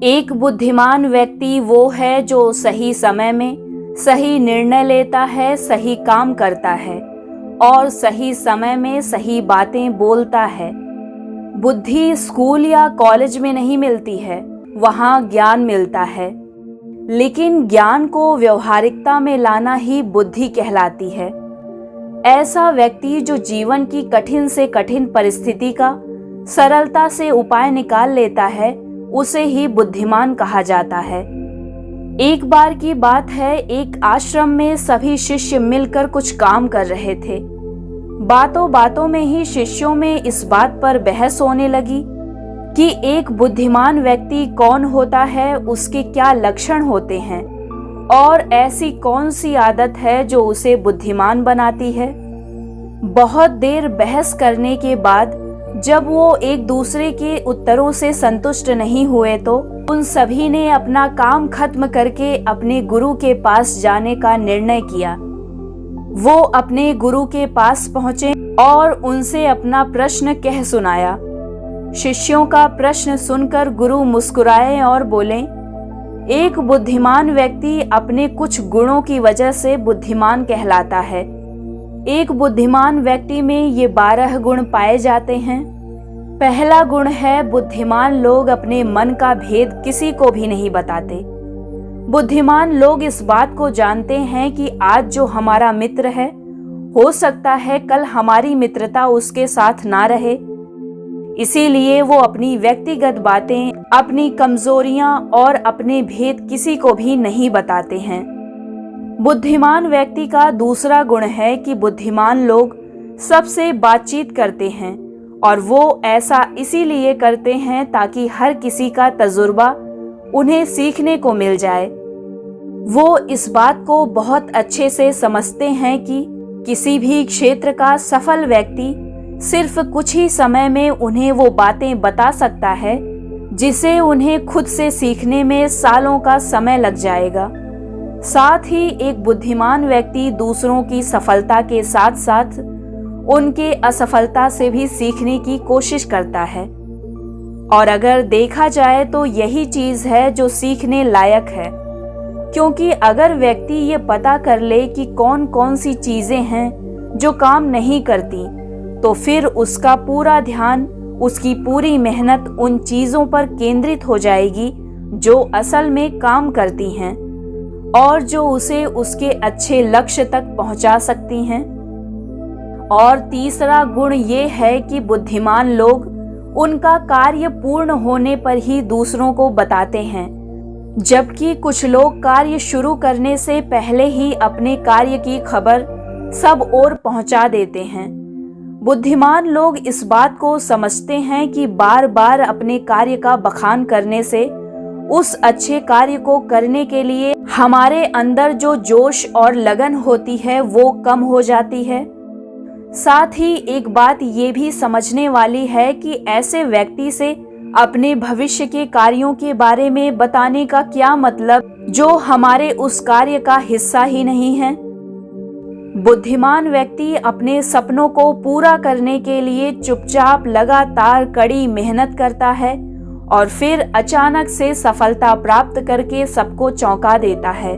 एक बुद्धिमान व्यक्ति वो है जो सही समय में सही निर्णय लेता है, सही काम करता है और सही समय में सही बातें बोलता है। बुद्धि स्कूल या कॉलेज में नहीं मिलती है, वहाँ ज्ञान मिलता है। लेकिन ज्ञान को व्यवहारिकता में लाना ही बुद्धि कहलाती है। ऐसा व्यक्ति जो जीवन की कठिन से कठिन परिस्थिति का सरलता से उपाय निकाल लेता है, उसे ही बुद्धिमान कहा जाता है। एक बार की बात है, एक आश्रम में सभी शिष्य मिलकर कुछ काम कर रहे थे। बातों बातों में ही शिष्यों में इस बात पर बहस होने लगी कि एक बुद्धिमान व्यक्ति कौन होता है, उसके क्या लक्षण होते हैं और ऐसी कौन सी आदत है जो उसे बुद्धिमान बनाती है। बहुत देर बहस करने के बाद जब वो एक दूसरे के उत्तरों से संतुष्ट नहीं हुए तो उन सभी ने अपना काम खत्म करके अपने गुरु के पास जाने का निर्णय किया। वो अपने गुरु के पास पहुंचे और उनसे अपना प्रश्न कह सुनाया। शिष्यों का प्रश्न सुनकर गुरु मुस्कुराए और बोले, एक बुद्धिमान व्यक्ति अपने कुछ गुणों की वजह से बुद्धिमान कहलाता है। एक बुद्धिमान व्यक्ति में ये 12 गुण पाए जाते हैं। पहला गुण है, बुद्धिमान लोग अपने मन का भेद किसी को भी नहीं बताते। बुद्धिमान लोग इस बात को जानते हैं कि आज जो हमारा मित्र है, हो सकता है कल हमारी मित्रता उसके साथ ना रहे। इसीलिए वो अपनी व्यक्तिगत बातें, अपनी कमजोरियां और अपने भेद किसी को भी नहीं बताते हैं। बुद्धिमान व्यक्ति का दूसरा गुण है कि बुद्धिमान लोग सबसे बातचीत करते हैं और वो ऐसा इसीलिए करते हैं ताकि हर किसी का तजुर्बा उन्हें सीखने को मिल जाए। वो इस बात को बहुत अच्छे से समझते हैं कि किसी भी क्षेत्र का सफल व्यक्ति सिर्फ कुछ ही समय में उन्हें वो बातें बता सकता है जिसे उन्हें खुद से सीखने में सालों का समय लग जाएगा। साथ ही एक बुद्धिमान व्यक्ति दूसरों की सफलता के साथ साथ उनके असफलता से भी सीखने की कोशिश करता है। और अगर देखा जाए तो यही चीज है जो सीखने लायक है, क्योंकि अगर व्यक्ति ये पता कर ले कि कौन कौन सी चीजें हैं जो काम नहीं करती, तो फिर उसका पूरा ध्यान, उसकी पूरी मेहनत उन चीजों पर केंद्रित हो जाएगी जो असल में काम करती हैं और जो उसे उसके अच्छे लक्ष्य तक पहुंचा सकती हैं। और तीसरा गुण ये है कि बुद्धिमान लोग उनका कार्य पूर्ण होने पर ही दूसरों को बताते हैं, जबकि कुछ लोग कार्य शुरू करने से पहले ही अपने कार्य की खबर सब ओर पहुंचा देते हैं। बुद्धिमान लोग इस बात को समझते हैं कि बार बार अपने कार्य का बखान करने से उस अच्छे कार्य को करने के लिए हमारे अंदर जो जोश और लगन होती है वो कम हो जाती है। साथ ही एक बात ये भी समझने वाली है कि ऐसे व्यक्ति से अपने भविष्य के कार्यों के बारे में बताने का क्या मतलब, जो हमारे उस कार्य का हिस्सा ही नहीं है। बुद्धिमान व्यक्ति अपने सपनों को पूरा करने के लिए चुपचाप लगातार कड़ी मेहनत करता है और फिर अचानक से सफलता प्राप्त करके सबको चौंका देता है।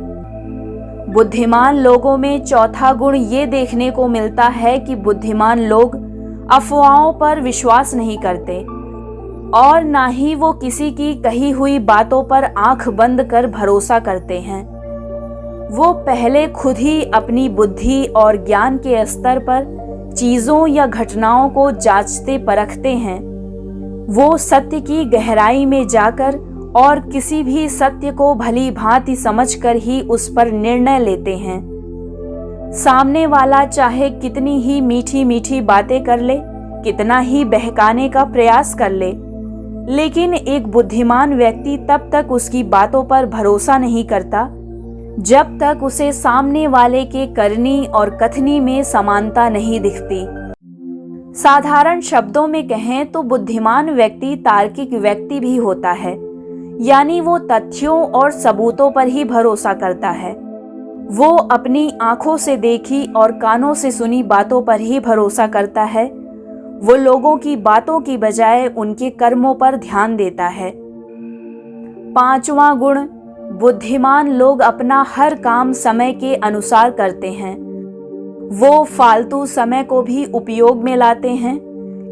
बुद्धिमान लोगों में चौथा गुण ये देखने को मिलता है कि बुद्धिमान लोग अफवाहों पर विश्वास नहीं करते और ना ही वो किसी की कही हुई बातों पर आंख बंद कर भरोसा करते हैं। वो पहले खुद ही अपनी बुद्धि और ज्ञान के स्तर पर चीजों या घटनाओं को जांचते परखते हैं। वो सत्य की गहराई में जाकर और किसी भी सत्य को भली भांति समझकर ही उस पर निर्णय लेते हैं। सामने वाला चाहे कितनी ही मीठी मीठी बातें कर ले, कितना ही बहकाने का प्रयास कर ले, लेकिन एक बुद्धिमान व्यक्ति तब तक उसकी बातों पर भरोसा नहीं करता जब तक उसे सामने वाले के करनी और कथनी में समानता नहीं दिखती। साधारण शब्दों में कहें तो बुद्धिमान व्यक्ति तार्किक व्यक्ति भी होता है, यानी वो तथ्यों और सबूतों पर ही भरोसा करता है। वो अपनी आंखों से देखी और कानों से सुनी बातों पर ही भरोसा करता है। वो लोगों की बातों की बजाय उनके कर्मों पर ध्यान देता है। 5वां गुण, बुद्धिमान लोग अपना हर काम समय के अनुसार करते हैं। वो फालतू समय को भी उपयोग में लाते हैं।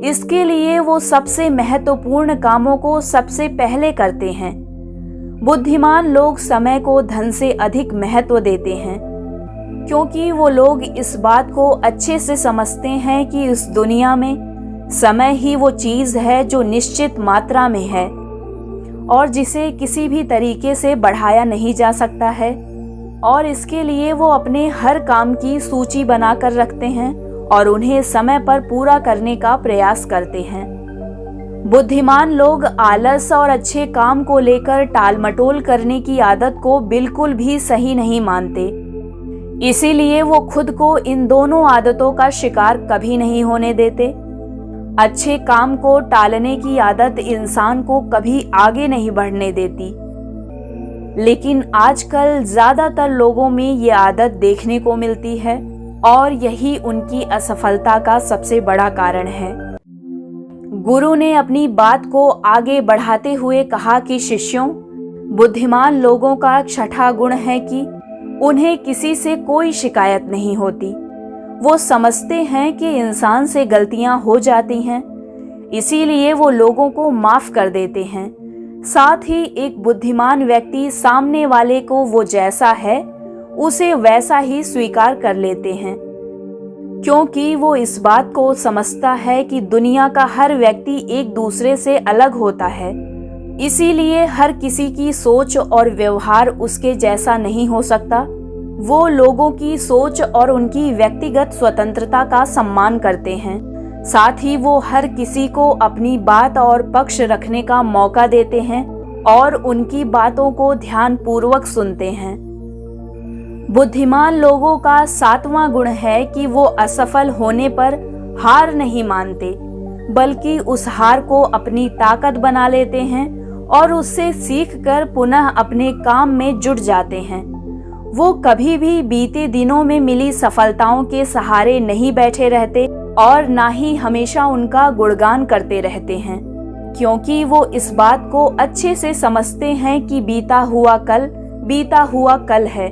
इसके लिए वो सबसे महत्वपूर्ण कामों को सबसे पहले करते हैं। बुद्धिमान लोग समय को धन से अधिक महत्व देते हैं, क्योंकि वो लोग इस बात को अच्छे से समझते हैं कि इस दुनिया में समय ही वो चीज़ है जो निश्चित मात्रा में है और जिसे किसी भी तरीके से बढ़ाया नहीं जा सकता है। और इसके लिए वो अपने हर काम की सूची बनाकर रखते हैं और उन्हें समय पर पूरा करने का प्रयास करते हैं। बुद्धिमान लोग आलस और अच्छे काम को लेकर टालमटोल करने की आदत को बिल्कुल भी सही नहीं मानते। इसीलिए वो खुद को इन दोनों आदतों का शिकार कभी नहीं होने देते। अच्छे काम को टालने की आदत इंसान को कभी आगे नहीं बढ़ने देती, लेकिन आजकल ज्यादातर लोगों में ये आदत देखने को मिलती है और यही उनकी असफलता का सबसे बड़ा कारण है। गुरु ने अपनी बात को आगे बढ़ाते हुए कहा कि शिष्यों, बुद्धिमान लोगों का 6ठा गुण है कि उन्हें किसी से कोई शिकायत नहीं होती। वो समझते हैं कि इंसान से गलतियां हो जाती हैं, इसीलिए वो लोगों को माफ कर देते हैं। साथ ही एक बुद्धिमान व्यक्ति सामने वाले को वो जैसा है उसे वैसा ही स्वीकार कर लेते हैं, क्योंकि वो इस बात को समझता है कि दुनिया का हर व्यक्ति एक दूसरे से अलग होता है। इसीलिए हर किसी की सोच और व्यवहार उसके जैसा नहीं हो सकता। वो लोगों की सोच और उनकी व्यक्तिगत स्वतंत्रता का सम्मान करते हैं। साथ ही वो हर किसी को अपनी बात और पक्ष रखने का मौका देते हैं और उनकी बातों को ध्यानपूर्वक सुनते हैं। बुद्धिमान लोगों का 7वां गुण है कि वो असफल होने पर हार नहीं मानते, बल्कि उस हार को अपनी ताकत बना लेते हैं और उससे सीखकर पुनः अपने काम में जुट जाते हैं। वो कभी भी बीते दिनों में मिली सफलताओं के सहारे नहीं बैठे रहते और ना ही हमेशा उनका गुणगान करते रहते हैं, क्योंकि वो इस बात को अच्छे से समझते हैं कि बीता हुआ कल है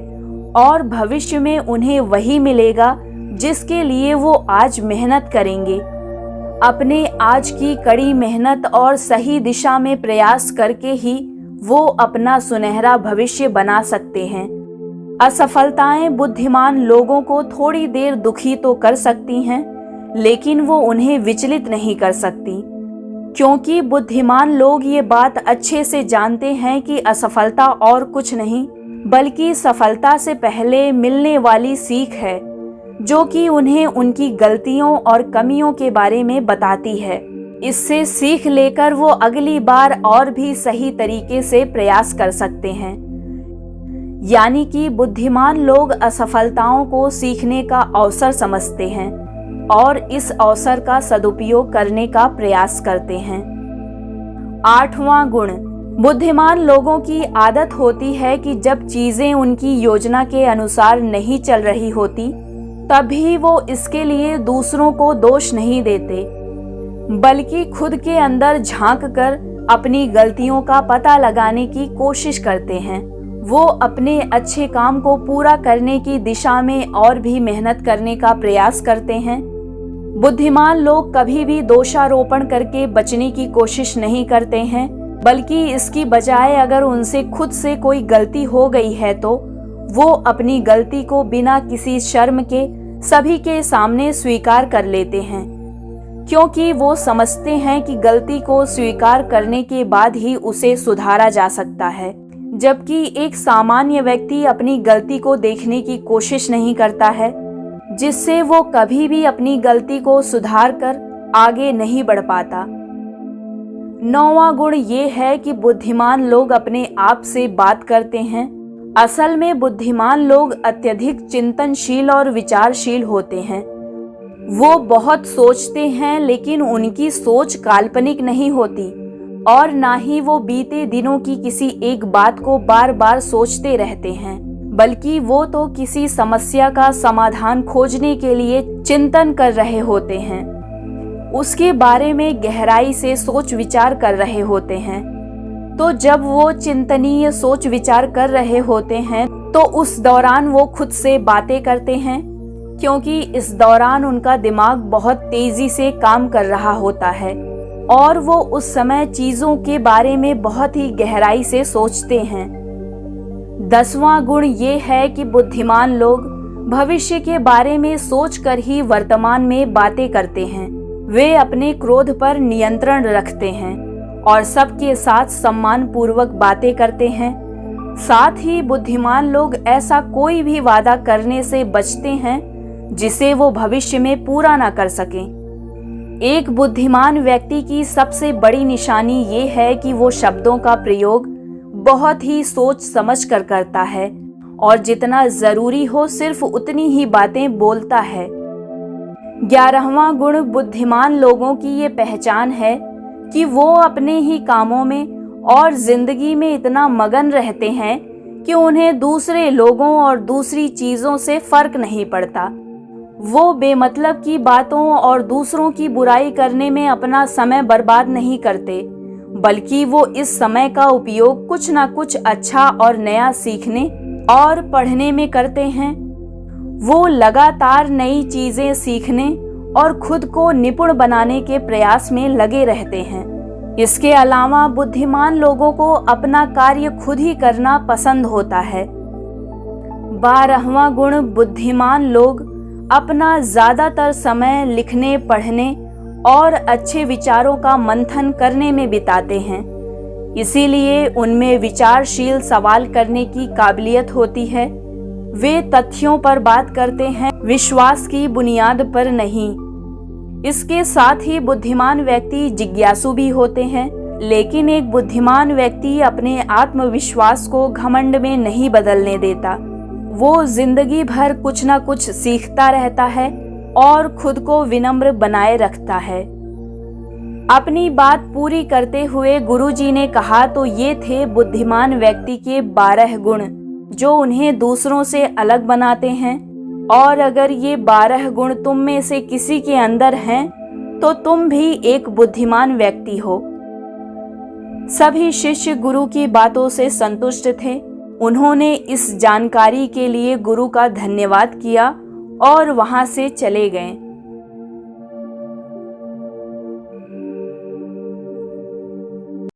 और भविष्य में उन्हें वही मिलेगा जिसके लिए वो आज मेहनत करेंगे। अपने आज की कड़ी मेहनत और सही दिशा में प्रयास करके ही वो अपना सुनहरा भविष्य बना सकते हैं। असफलताएं बुद्धिमान लोगों को थोड़ी देर दुखी तो कर सकती हैं, लेकिन वो उन्हें विचलित नहीं कर सकती, क्योंकि बुद्धिमान लोग ये बात अच्छे से जानते हैं कि असफलता और कुछ नहीं बल्कि सफलता से पहले मिलने वाली सीख है, जो कि उन्हें उनकी गलतियों और कमियों के बारे में बताती है। इससे सीख लेकर वो अगली बार और भी सही तरीके से प्रयास कर सकते हैं। यानी कि बुद्धिमान लोग असफलताओं को सीखने का अवसर समझते हैं और इस अवसर का सदुपयोग करने का प्रयास करते हैं। 8वां गुण, बुद्धिमान लोगों की आदत होती है कि जब चीजें उनकी योजना के अनुसार नहीं चल रही होती, तभी वो इसके लिए दूसरों को दोष नहीं देते, बल्कि खुद के अंदर झांक कर अपनी गलतियों का पता लगाने की कोशिश करते हैं। वो अपने अच्छे काम को पूरा करने की दिशा में और भी मेहनत करने का प्रयास करते हैं। बुद्धिमान लोग कभी भी दोषारोपण करके बचने की कोशिश नहीं करते हैं, बल्कि इसकी बजाय अगर उनसे खुद से कोई गलती हो गई है तो वो अपनी गलती को बिना किसी शर्म के सभी के सामने स्वीकार कर लेते हैं, क्योंकि वो समझते हैं कि गलती को स्वीकार करने के बाद ही उसे सुधारा जा सकता है। जबकि एक सामान्य व्यक्ति अपनी गलती को देखने की कोशिश नहीं करता है, जिससे वो कभी भी अपनी गलती को सुधार कर आगे नहीं बढ़ पाता। 9वां गुण ये है कि बुद्धिमान लोग अपने आप से बात करते हैं। असल में बुद्धिमान लोग अत्यधिक चिंतनशील और विचारशील होते हैं। वो बहुत सोचते हैं, लेकिन उनकी सोच काल्पनिक नहीं होती और ना ही वो बीते दिनों की किसी एक बात को बार बार सोचते रहते हैं, बल्कि वो तो किसी समस्या का समाधान खोजने के लिए चिंतन कर रहे होते हैं, उसके बारे में गहराई से सोच विचार कर रहे होते हैं। तो जब वो चिंतनीय सोच विचार कर रहे होते हैं तो उस दौरान वो खुद से बातें करते हैं, क्योंकि इस दौरान उनका दिमाग बहुत तेजी से काम कर रहा होता है और वो उस समय चीजों के बारे में बहुत ही गहराई से सोचते हैं। 10वां गुण ये है कि बुद्धिमान लोग भविष्य के बारे में सोचकर ही वर्तमान में बातें करते हैं। वे अपने क्रोध पर नियंत्रण रखते हैं और सबके साथ सम्मान पूर्वक बातें करते हैं। साथ ही बुद्धिमान लोग ऐसा कोई भी वादा करने से बचते हैं जिसे वो भविष्य में पूरा ना कर सकें। एक बुद्धिमान व्यक्ति की सबसे बड़ी निशानी ये है कि वो शब्दों का प्रयोग बहुत ही सोच समझ कर करता है और जितना जरूरी हो सिर्फ उतनी ही बातें बोलता है। 11वां गुण बुद्धिमान लोगों की ये पहचान है कि वो अपने ही कामों में और जिंदगी में इतना मगन रहते हैं कि उन्हें दूसरे लोगों और दूसरी चीजों से फर्क नहीं पड़ता। वो बेमतलब की बातों और दूसरों की बुराई करने में अपना समय बर्बाद नहीं करते, बल्कि वो इस समय का उपयोग कुछ ना कुछ अच्छा और नया सीखने और पढ़ने में करते हैं। वो लगातार नई चीजें सीखने और खुद को निपुण बनाने के प्रयास में लगे रहते हैं। इसके अलावा बुद्धिमान लोगों को अपना कार्य खुद ही करना पसंद होता है। 12वां गुण बुद्धिमान लोग अपना ज्यादातर समय लिखने, पढ़ने और अच्छे विचारों का मंथन करने में बिताते हैं। इसीलिए उनमें विचारशील सवाल करने की काबिलियत होती है। वे तथ्यों पर बात करते हैं, विश्वास की बुनियाद पर नहीं। इसके साथ ही बुद्धिमान व्यक्ति जिज्ञासु भी होते हैं, लेकिन एक बुद्धिमान व्यक्ति अपने आत्मविश्वास को घमंड में नहीं बदलने देता। वो जिंदगी भर कुछ ना कुछ सीखता रहता है और खुद को विनम्र बनाए रखता है। अपनी बात पूरी करते हुए गुरुजी ने कहा तो ये थे बुद्धिमान व्यक्ति के 12 गुण जो उन्हें दूसरों से अलग बनाते हैं। और अगर ये 12 गुण तुम में से किसी के अंदर हैं तो तुम भी एक बुद्धिमान व्यक्ति हो। सभी शिष्य गुरु की बातों से संतुष्ट थे। उन्होंने इस जानकारी के लिए गुरु का धन्यवाद किया और वहां से चले गए।